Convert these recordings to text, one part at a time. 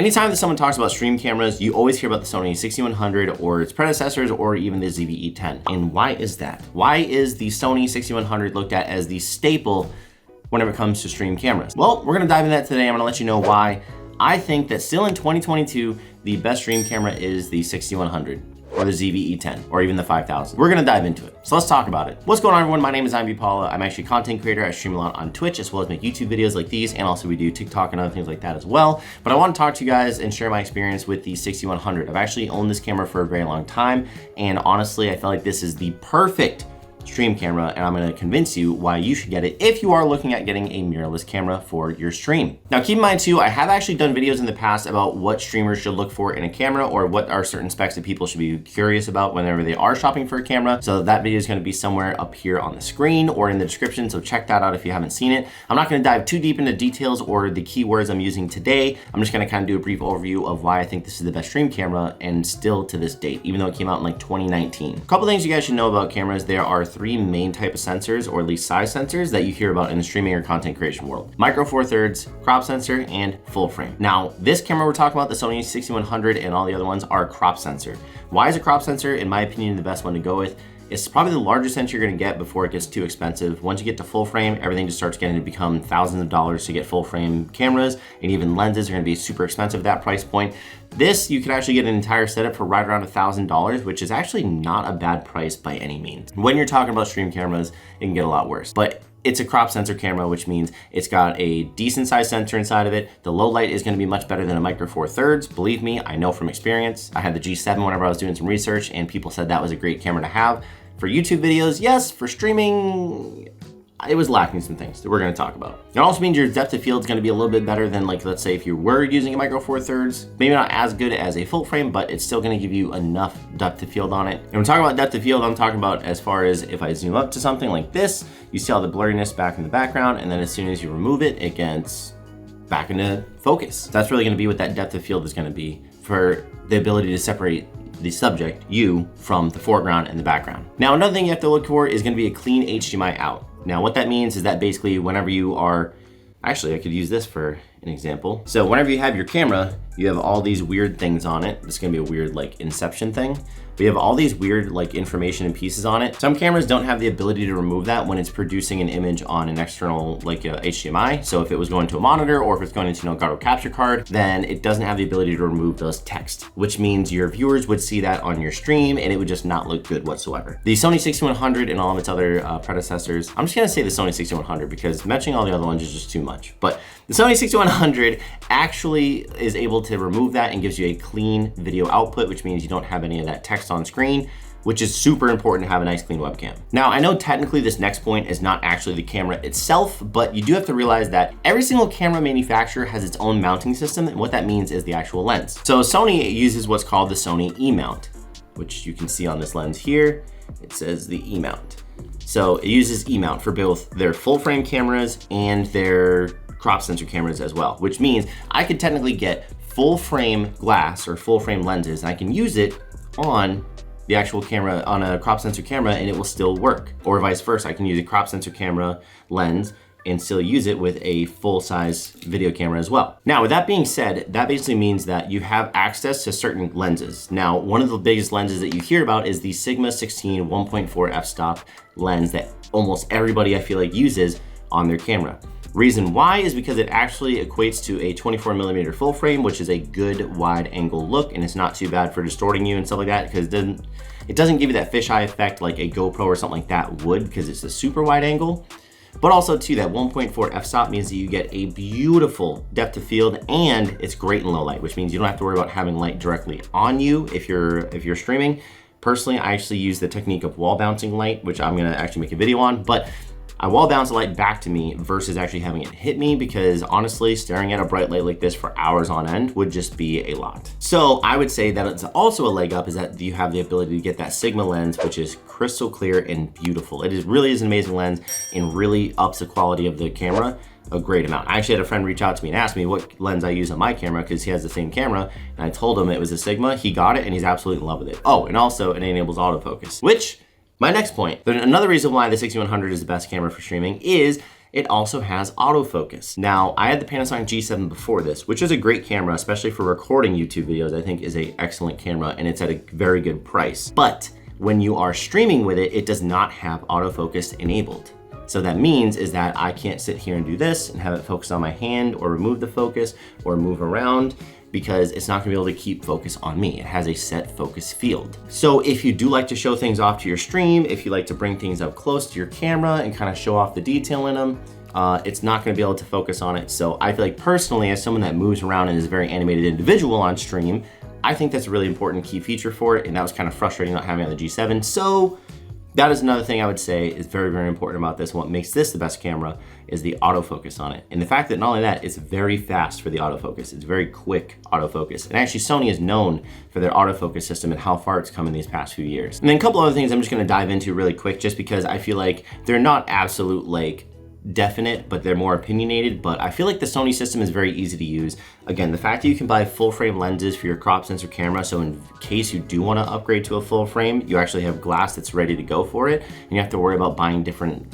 Anytime that someone talks about stream cameras, you always hear about the Sony A6100 or its predecessors or even the ZV-E10. And why is that? Why is the Sony A6100 looked at as the staple whenever it comes to stream cameras? Well, we're gonna dive into that today. I'm gonna let you know why I think that still in 2022, the best stream camera is the 6100 or the ZV-E10 or even the 5000. We're gonna dive into it. So let's talk about it. What's going on, everyone? My name is IamBPala. I'm actually a content creator. I stream a lot on Twitch as well as make YouTube videos like these, and also we do TikTok and other things like that as well. But I want to talk to you guys and share my experience with the 6100. I've actually owned this camera for a very long time, and honestly, I feel like this is the perfect stream camera, and I'm gonna convince you why you should get it if you are looking at getting a mirrorless camera for your stream. Now, keep in mind too, I have actually done videos in the past about what streamers should look for in a camera, or what are certain specs that people should be curious about whenever they are shopping for a camera. So that video is gonna be somewhere up here on the screen or in the description, so check that out if you haven't seen it. I'm not gonna dive too deep into details or the keywords I'm using today. I'm just gonna kind of do a brief overview of why I think this is the best stream camera, and still to this date, even though it came out in like 2019. A couple things you guys should know about cameras. There are three main type of sensors, or at least size sensors, that you hear about in the streaming or content creation world: micro four thirds, crop sensor, and full frame. Now, this camera we're talking about, the Sony A6100 and all the other ones, are crop sensor. Why is a crop sensor, in my opinion, the best one to go with? It's probably the largest sensor you're gonna get before it gets too expensive. Once you get to full frame, everything just starts getting to become thousands of dollars to get full frame cameras, and even lenses are gonna be super expensive at that price point. This, you can actually get an entire setup for right around $1,000, which is actually not a bad price by any means. When you're talking about stream cameras, it can get a lot worse. But it's a crop sensor camera, which means it's got a decent sized sensor inside of it. The low light is gonna be much better than a micro four thirds. Believe me, I know from experience. I had the G7 whenever I was doing some research, and people said that was a great camera to have. For YouTube videos, yes. For streaming, it was lacking some things that we're gonna talk about. It also means your depth of field is gonna be a little bit better than, like, let's say if you were using a micro four thirds, maybe not as good as a full frame, but it's still gonna give you enough depth of field on it. And when I'm talking about depth of field, I'm talking about as far as if I zoom up to something like this, you see all the blurriness back in the background, and then as soon as you remove it, it gets back into focus. That's really gonna be what that depth of field is gonna be, for the ability to separate the subject, you, from the foreground and the background. Now, another thing you have to look for is gonna be a clean HDMI out. Now, what that means is that basically whenever you are, actually I could use this for an example. So whenever you have your camera, you have all these weird things on it. This is gonna be a weird like inception thing. But you have all these weird like information and pieces on it. Some cameras don't have the ability to remove that when it's producing an image on an external like HDMI. So if it was going to a monitor, or if it's going into an Elgato capture card, then it doesn't have the ability to remove those text, which means your viewers would see that on your stream and it would just not look good whatsoever. The Sony 6100 and all of its other predecessors, I'm just gonna say the Sony 6100 because mentioning all the other ones is just too much. But the Sony 6100 actually is able to remove that and gives you a clean video output, which means you don't have any of that text on screen, which is super important to have a nice clean webcam. Now, I know technically this next point is not actually the camera itself, but you do have to realize that every single camera manufacturer has its own mounting system, and what that means is the actual lens. So Sony uses what's called the Sony E-mount, which you can see on this lens here. It says the E-mount. So it uses E-mount for both their full frame cameras and their crop sensor cameras as well, which means I could technically get full frame glass or full frame lenses, and I can use it on the actual camera, on a crop sensor camera, and it will still work. Or vice versa, I can use a crop sensor camera lens and still use it with a full size video camera as well. Now, with that being said, that basically means that you have access to certain lenses. Now, one of the biggest lenses that you hear about is the Sigma 16 1.4 f-stop lens that almost everybody I feel like uses on their camera. Reason why is because it actually equates to a 24mm full frame, which is a good wide angle look, and it's not too bad for distorting you and stuff like that, because it doesn't give you that fisheye effect like a GoPro or something like that would, because it's a super wide angle. But also too, that 1.4 f-stop means that you get a beautiful depth of field, and it's great in low light, which means you don't have to worry about having light directly on you if you're streaming. Personally, I actually use the technique of wall bouncing light, which I'm gonna actually make a video on, but I wall bounce the light back to me versus actually having it hit me, because honestly, staring at a bright light like this for hours on end would just be a lot. So I would say that it's also a leg up is that you have the ability to get that Sigma lens, which is crystal clear and beautiful. It really is an amazing lens and really ups the quality of the camera a great amount. I actually had a friend reach out to me and ask me what lens I use on my camera, because he has the same camera, and I told him it was a Sigma. He got it and he's absolutely in love with it. Oh, and also it enables autofocus, which my next point, another reason why the 6100 is the best camera for streaming is it also has autofocus. Now, I had the Panasonic G7 before this, which is a great camera, especially for recording YouTube videos. I think is an excellent camera, and it's at a very good price. But when you are streaming with it, it does not have autofocus enabled. So that means is that I can't sit here and do this and have it focus on my hand or remove the focus or move around, because it's not gonna be able to keep focus on me. It has a set focus field. So if you do like to show things off to your stream, if you like to bring things up close to your camera and kind of show off the detail in them, it's not gonna be able to focus on it. So I feel like personally, as someone that moves around and is a very animated individual on stream, I think that's a really important key feature for it, and that was kind of frustrating not having it on the G7. So that is another thing I would say is very, very important about this. What makes this the best camera is the autofocus on it. And the fact that not only that, it's very fast for the autofocus. It's very quick autofocus. And actually Sony is known for their autofocus system and how far it's come in these past few years. And then a couple other things I'm just gonna dive into really quick, just because I feel like they're not absolute like definite, but they're more opinionated. But I feel like the Sony system is very easy to use. Again, the fact that you can buy full frame lenses for your crop sensor camera, so in case you do want to upgrade to a full frame, you actually have glass that's ready to go for it, and you have to worry about buying different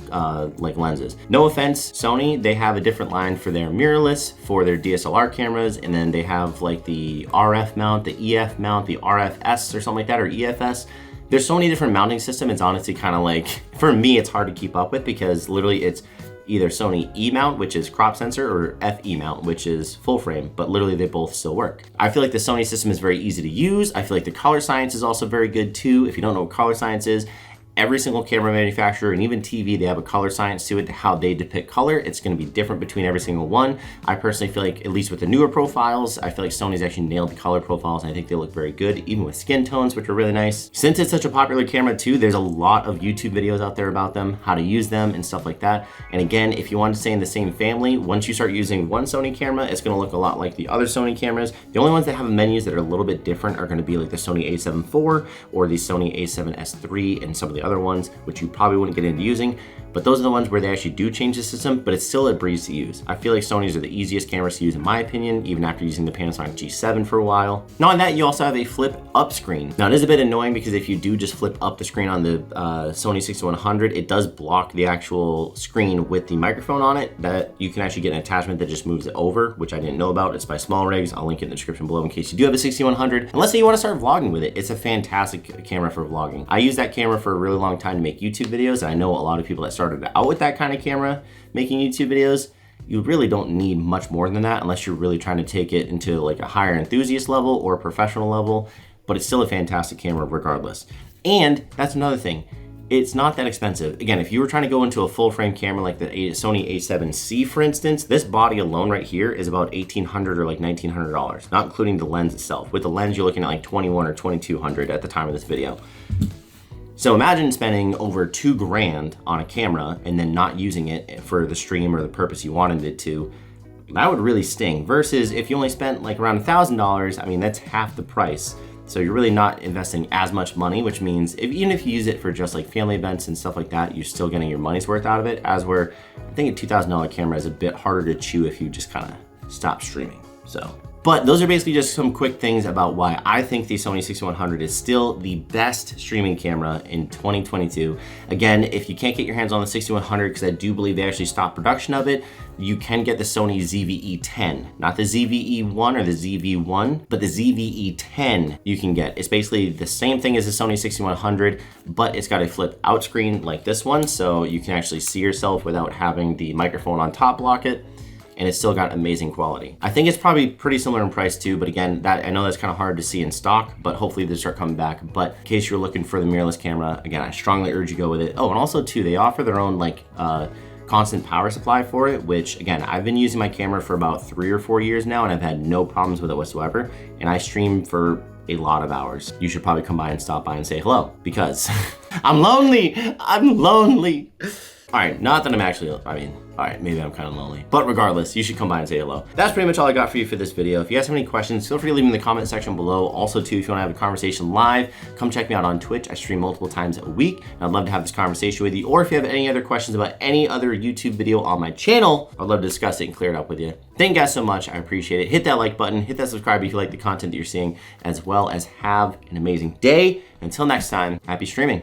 like lenses. No offense, Sony, they have a different line for their mirrorless, for their DSLR cameras, and then they have like the RF mount, the EF mount, the RFS or something like that, or EFS. There's so many different mounting systems. It's honestly kind of like, for me, it's hard to keep up with, because literally it's either Sony E mount, which is crop sensor, or FE mount, which is full frame, but literally they both still work. I feel like the Sony system is very easy to use. I feel like the color science is also very good too. If you don't know what color science is, every single camera manufacturer and even TV, they have a color science to it, how they depict color. It's gonna be different between every single one. I personally feel like, at least with the newer profiles, I feel like Sony's actually nailed the color profiles, and I think they look very good, even with skin tones, which are really nice. Since it's such a popular camera too, there's a lot of YouTube videos out there about them, how to use them and stuff like that. And again, if you want to stay in the same family, once you start using one Sony camera, it's gonna look a lot like the other Sony cameras. The only ones that have menus that are a little bit different are gonna be like the Sony A7 IV or the Sony A7S III and some of the other ones, which you probably wouldn't get into using, but those are the ones where they actually do change the system, but it's still a breeze to use. I feel like Sony's are the easiest cameras to use in my opinion, even after using the Panasonic G7 for a while. Not only that, you also have a flip up screen. Now it is a bit annoying, because if you do just flip up the screen on the Sony 6100, it does block the actual screen with the microphone on it. That you can actually get an attachment that just moves it over, which I didn't know about. It's by Small Rigs. I'll link it in the description below in case you do have a 6100. And let's say you want to start vlogging with it. It's a fantastic camera for vlogging. I used that camera for a really long time to make YouTube videos, and I know a lot of people that started out with that kind of camera making YouTube videos. You really don't need much more than that unless you're really trying to take it into like a higher enthusiast level or a professional level, but it's still a fantastic camera regardless. And that's another thing, it's not that expensive. Again, if you were trying to go into a full frame camera like the Sony A7C, for instance, this body alone right here is about $1,800 or like $1,900, not including the lens itself. With the lens, you're looking at like $2,100 or $2,200 at the time of this video. So imagine spending over $2,000 on a camera and then not using it for the stream or the purpose you wanted it to. That would really sting. Versus if you only spent like around $1,000, I mean, that's half the price. So you're really not investing as much money, which means even if you use it for just like family events and stuff like that, you're still getting your money's worth out of it. As where I think a $2,000 camera is a bit harder to chew if you just kind of stop streaming. So. But those are basically just some quick things about why I think the Sony 6100 is still the best streaming camera in 2022. Again, if you can't get your hands on the 6100, because I do believe they actually stopped production of it, you can get the Sony ZVE10, not the ZVE1 or the ZV1, but the ZVE10 you can get. It's basically the same thing as the Sony 6100, but it's got a flip out screen like this one, so you can actually see yourself without having the microphone on top block it. And it's still got amazing quality. I think it's probably pretty similar in price too, but again, that I know that's kind of hard to see in stock, but hopefully they start coming back. But in case you're looking for the mirrorless camera, again, I strongly urge you go with it. Oh, and also too, they offer their own like constant power supply for it, which again, I've been using my camera for about 3 or 4 years now, and I've had no problems with it whatsoever. And I stream for a lot of hours. You should probably come by and stop by and say hello, because I'm lonely. I'm lonely. All right, not that I'm actually, I mean, all right, maybe I'm kind of lonely, but regardless, you should come by and say hello. That's pretty much all I got for you for this video. If you guys have any questions, feel free to leave them in the comment section below. Also too, if you want to have a conversation live, come check me out on Twitch. I stream multiple times a week, and I'd love to have this conversation with you. Or if you have any other questions about any other YouTube video on my channel, I'd love to discuss it and clear it up with you. Thank you guys so much, I appreciate it. Hit that like button, hit that subscribe if you like the content that you're seeing, as well as have an amazing day. Until next time, happy streaming.